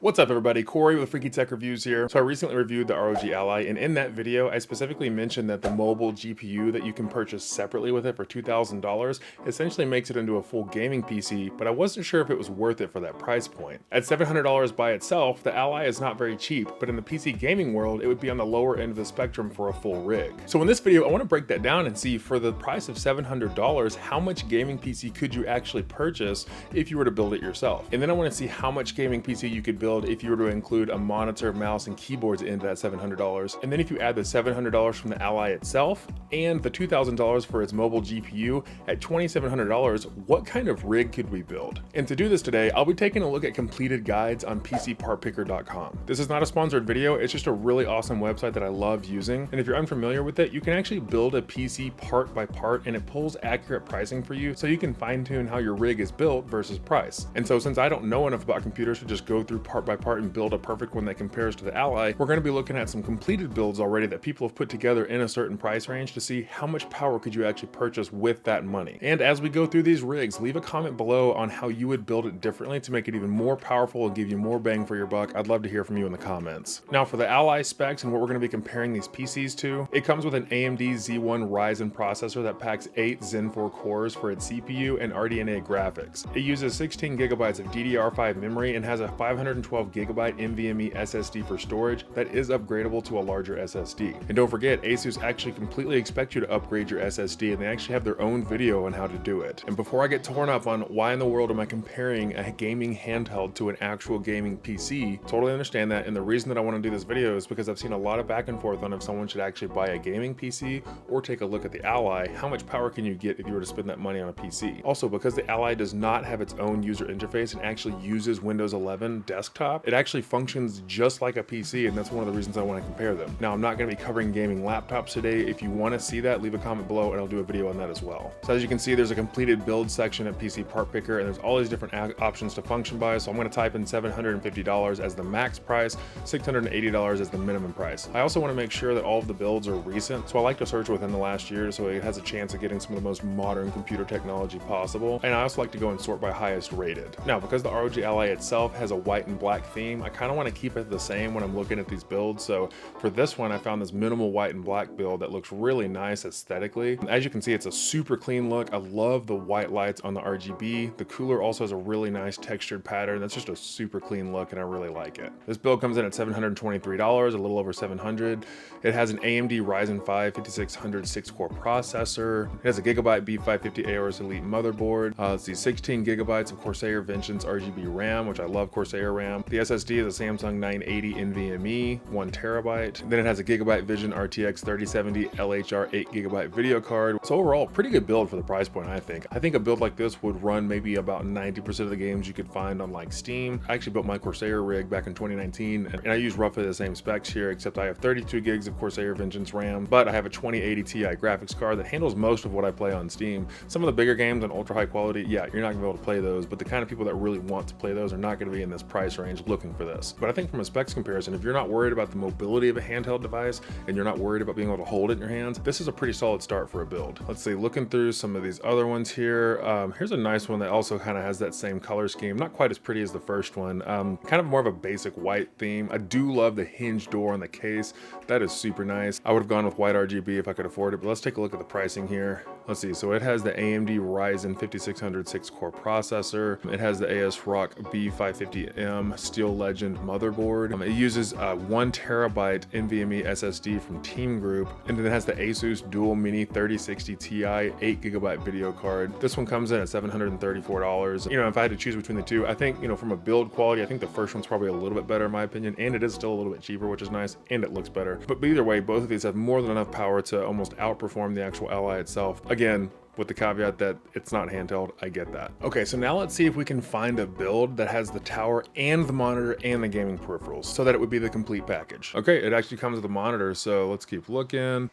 What's up everybody, Corey with Freaky Tech Reviews here. So I recently reviewed the ROG Ally, and in that video I specifically mentioned that the mobile GPU that you can purchase separately with it for $2,000 essentially makes it into a full gaming PC, but I wasn't sure if it was worth it for that price point. At $700 by itself, the Ally is not very cheap, but in the PC gaming world it would be on the lower end of the spectrum for a full rig. So in this video I want to break that down and see, for the price of $700, how much gaming PC could you actually purchase if you were to build it yourself. And then I want to see how much gaming PC you could build if you were to include a monitor, mouse, and keyboards into that $700. And then if you add the $700 from the Ally itself and the $2,000 for its mobile GPU, at $2,700, what kind of rig could we build? And to do this today, I'll be taking a look at completed guides on PCPartPicker.com. This is not a sponsored video, it's just a really awesome website that I love using. And if you're unfamiliar with it, you can actually build a PC part by part, and it pulls accurate pricing for you so you can fine tune how your rig is built versus price. And so since I don't know enough about computers to just go through part by part and build a perfect one that compares to the Ally, we're going to be looking at some completed builds already that people have put together in a certain price range to see how much power could you actually purchase with that money. And as we go through these rigs, leave a comment below on how you would build it differently to make it even more powerful and give you more bang for your buck. I'd love to hear from you in the comments. Now for the Ally specs and what we're going to be comparing these PCs to, it comes with an AMD Z1 Ryzen processor that packs 8 Zen 4 cores for its CPU and RDNA graphics. It uses 16 gigabytes of DDR5 memory and has a 512 gigabyte NVMe SSD for storage that is upgradable to a larger SSD. And don't forget, Asus actually completely expects you to upgrade your SSD, and they actually have their own video on how to do it. And before I get torn up on why in the world am I comparing a gaming handheld to an actual gaming PC, totally understand that, and the reason that I want to do this video is because I've seen a lot of back and forth on if someone should actually buy a gaming PC or take a look at the Ally. How much power can you get if you were to spend that money on a PC? Also, because the Ally does not have its own user interface and actually uses Windows 11 desktop, it actually functions just like a PC, and that's one of the reasons I want to compare them. Now, I'm not going to be covering gaming laptops today. If you want to see that, leave a comment below and I'll do a video on that as well. So as you can see, there's a completed build section at PC Part Picker, and there's all these different options to function by. So I'm going to type in $750 as the max price, $680 as the minimum price. I also want to make sure that all of the builds are recent, so I like to search within the last year so it has a chance of getting some of the most modern computer technology possible. And I also like to go and sort by highest rated. Now, because the ROG Ally itself has a white and black theme, I kind of want to keep it the same when I'm looking at these builds. So for this one, I found this minimal white and black build that looks really nice aesthetically. As you can see, it's a super clean look. I love the white lights on the RGB. The cooler also has a really nice textured pattern. That's just a super clean look, and I really like it. This build comes in at $723, a little over $700. It has an AMD Ryzen 5 5600 6-core processor. It has a Gigabyte B550 Aorus Elite motherboard. Let's see, 16 gigabytes of Corsair Vengeance RGB RAM, which I love Corsair RAM. The SSD is a Samsung 980 NVMe, 1 terabyte. Then it has a Gigabyte Vision RTX 3070 LHR 8 gigabyte video card. So overall, pretty good build for the price point, I think. I think a build like this would run maybe about 90% of the games you could find on like Steam. I actually built my Corsair rig back in 2019, and I use roughly the same specs here, except I have 32 gigs of Corsair Vengeance RAM, but I have a 2080 Ti graphics card that handles most of what I play on Steam. Some of the bigger games on ultra high quality, yeah, you're not gonna be able to play those, but the kind of people that really want to play those are not gonna be in this price range looking for this. But I think from a specs comparison, if you're not worried about the mobility of a handheld device and you're not worried about being able to hold it in your hands, this is a pretty solid start for a build. Let's see, looking through some of these other ones here. Here's a nice one that also kind of has that same color scheme. Not quite as pretty as the first one. Kind of more of a basic white theme. I do love the hinge door on the case. That is super nice. I would have gone with white RGB if I could afford it, but let's take a look at the pricing here. Let's see, so it has the AMD Ryzen 5600 6-core processor. It has the ASRock B550M Steel Legend motherboard. It uses a 1 terabyte NVMe SSD from Team Group, and then it has the Asus Dual Mini 3060 Ti 8 gigabyte video card. This one comes in at $734. You know, if I had to choose between the two, I think, you know, from a build quality, I think the first one's probably a little bit better in my opinion, and it is still a little bit cheaper, which is nice, and it looks better. But either way, both of these have more than enough power to almost outperform the actual Ally itself. Again, with the caveat that it's not handheld, I get that. Okay, so now let's see if we can find a build that has the tower and the monitor and the gaming peripherals so that it would be the complete package. Okay, it actually comes with a monitor, so let's keep looking.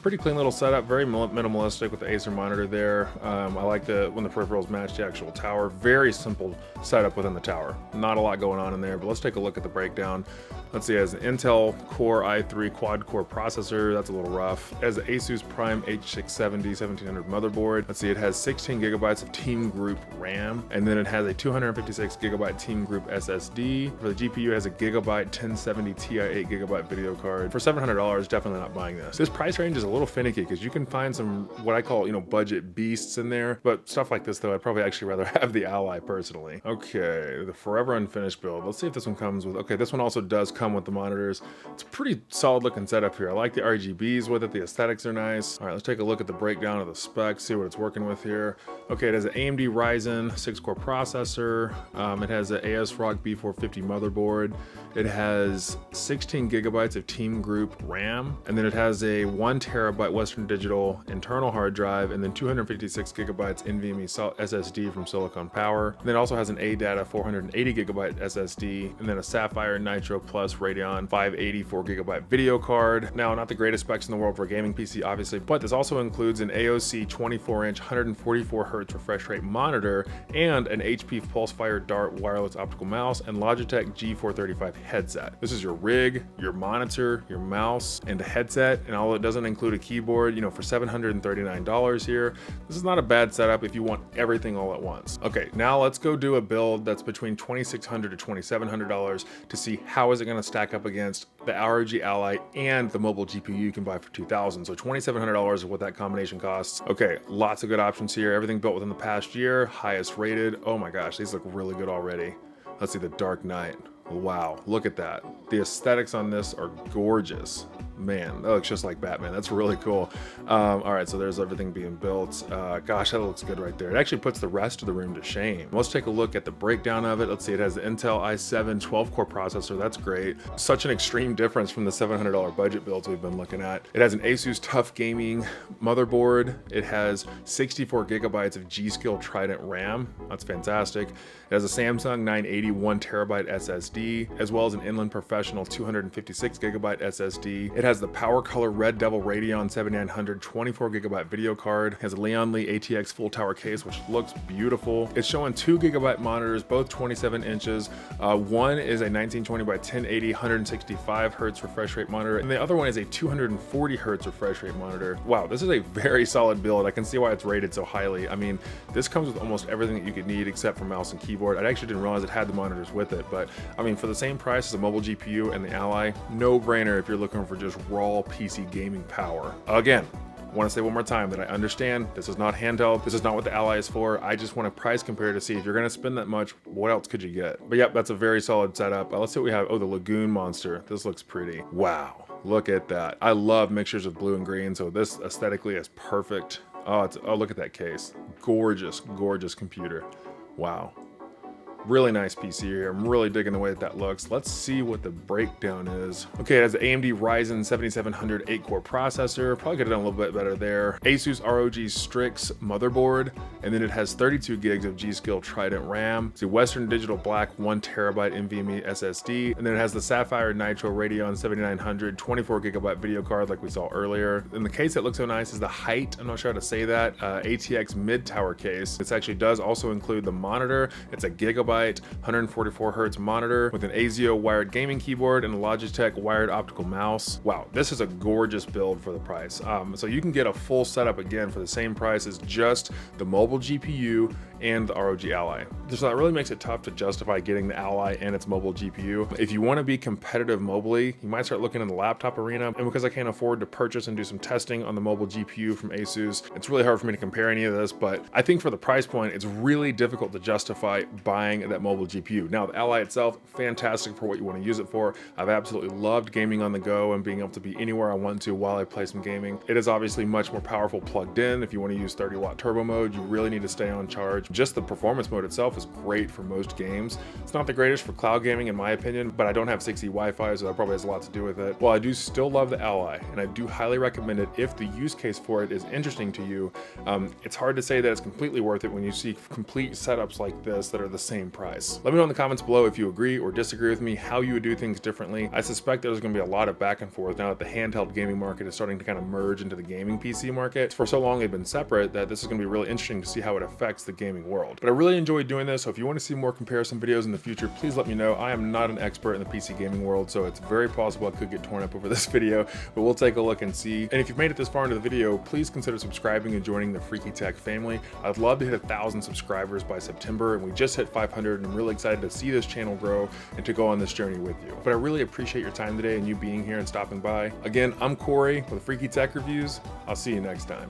Pretty clean little setup, very minimalistic with the Acer monitor there. I like when the peripherals match the actual tower. Very simple setup within the tower. Not a lot going on in there, but let's take a look at the breakdown. Let's see, it has an Intel Core i3 quad-core processor. That's a little rough. It has the Asus Prime H670 1700 motherboard. motherboard. Let's see, it has 16 gigabytes of Team Group RAM, and then it has a 256 gigabyte Team Group SSD. For the GPU, it has a gigabyte 1070 Ti 8 gigabyte video card. For $700, definitely not buying this. This price range is a little finicky because you can find some what I call, budget beasts in there, but stuff like this though, I'd probably actually rather have the Ally personally. Okay, the Forever Unfinished build. Let's see if this one comes with, okay, this one also does come with the monitors. It's a pretty solid looking setup here. I like the RGBs with it, the aesthetics are nice. All right, let's take a look at the breakdown of the specs, see what it's working with here. Okay, it has an AMD Ryzen 6-core processor. It has an ROG B450 motherboard. It has 16 gigabytes of Team Group RAM, and then it has a 1 terabyte Western Digital internal hard drive, and then 256 gigabytes NVMe SSD from Silicon Power. And then it also has an ADATA 480 gigabyte SSD, and then a Sapphire Nitro Plus Radeon 584 gigabyte video card. Now, not the greatest specs in the world for a gaming PC, obviously, but this also includes an AOC 24-inch 144 Hz refresh rate monitor and an HP Pulsefire Dart wireless optical mouse and Logitech G435 headset. This is your rig, your monitor, your mouse, and a headset, and although it doesn't include a keyboard, for $739 here, this is not a bad setup if you want everything all at once. Okay, now let's go do a build that's between $2,600 to $2,700 to see how is it going to stack up against the ROG Ally and the mobile GPU you can buy for $2,000. So $2,700 is what that combination costs. Okay, lots of good options here. Everything built within the past year, highest rated. Oh my gosh, these look really good already. Let's see the Dark Knight. Wow, look at that. The aesthetics on this are gorgeous. Man, that looks just like Batman. That's really cool. All right, so there's everything being built. Gosh, that looks good right there. It actually puts the rest of the room to shame. Let's take a look at the breakdown of it. Let's see, it has the Intel i7 12-core processor. That's great. Such an extreme difference from the $700 budget builds we've been looking at. It has an Asus TUF Gaming motherboard. It has 64 gigabytes of G.Skill Trident RAM. That's fantastic. It has a Samsung 980 1 terabyte SSD, as well as an Inland Professional 256 gigabyte SSD. It has the Power Color Red Devil Radeon 7900 24 gigabyte video card. It has a Leon Lee ATX full tower case, which looks beautiful. It's showing 2 gigabyte monitors, both 27 inches. One is a 1920 by 1080 165 hertz refresh rate monitor, and the other one is a 240 hertz refresh rate monitor. Wow, this is a very solid build. I can see why it's rated so highly. I mean, this comes with almost everything that you could need except for mouse and keyboard. I actually didn't realize it had the monitors with it, but I mean, for the same price as a mobile GPU and the Ally, no brainer if you're looking for just raw PC gaming power. Again, I want to say one more time that I understand this is not handheld. This is not what the Ally is for. I just want to price compare to see if you're going to spend that much, what else could you get? But yep, that's a very solid setup. Let's see what we have. Oh, the Lagoon Monster. This looks pretty. Wow, look at that. I love mixtures of blue and green, so this aesthetically is perfect. Oh, look at that case. Gorgeous, gorgeous computer. Wow. Really nice PC here. I'm really digging the way that looks. Let's see what the breakdown is. Okay, it has the AMD Ryzen 7700 8-core processor. Probably could have done a little bit better there. Asus ROG Strix motherboard, and then it has 32 gigs of G.Skill Trident RAM. It's a Western Digital Black 1 terabyte NVMe SSD, and then it has the Sapphire Nitro Radeon 7900 24 gigabyte video card like we saw earlier. And the case that looks so nice is the height. I'm not sure how to say that. ATX mid-tower case. This actually does also include the monitor. It's a gigabyte 144 hertz monitor with an ASIO wired gaming keyboard and a Logitech wired optical mouse. Wow, this is a gorgeous build for the price. So you can get a full setup again for the same price as just the mobile GPU and the ROG Ally. So that really makes it tough to justify getting the Ally and its mobile GPU. If you want to be competitive mobily, you might start looking in the laptop arena. And because I can't afford to purchase and do some testing on the mobile GPU from Asus, it's really hard for me to compare any of this, but I think for the price point, it's really difficult to justify buying that mobile GPU. Now, the Ally itself, fantastic for what you want to use it for. I've absolutely loved gaming on the go and being able to be anywhere I want to while I play some gaming. It is obviously much more powerful plugged in. If you want to use 30-watt turbo mode, you really need to stay on charge. Just the performance mode itself is great for most games. It's not the greatest for cloud gaming in my opinion, but I don't have 6E Wi-Fi, so that probably has a lot to do with it. While I do still love the Ally, and I do highly recommend it if the use case for it is interesting to you, it's hard to say that it's completely worth it when you see complete setups like this that are the same price. Let me know in the comments below if you agree or disagree with me, how you would do things differently. I suspect there's going to be a lot of back and forth now that the handheld gaming market is starting to kind of merge into the gaming PC market. For so long they've been separate that this is going to be really interesting to see how it affects the gaming gaming world. But I really enjoyed doing this, so if you want to see more comparison videos in the future, please let me know. I am not an expert in the PC gaming world, so it's very possible I could get torn up over this video, but we'll take a look and see. And if you've made it this far into the video, please consider subscribing and joining the Freaky Tech family. I'd love to hit 1,000 subscribers by September, and we just hit 500, and I'm really excited to see this channel grow and to go on this journey with you. But I really appreciate your time today and you being here and stopping by. Again, I'm Corey with Freaky Tech Reviews. I'll see you next time.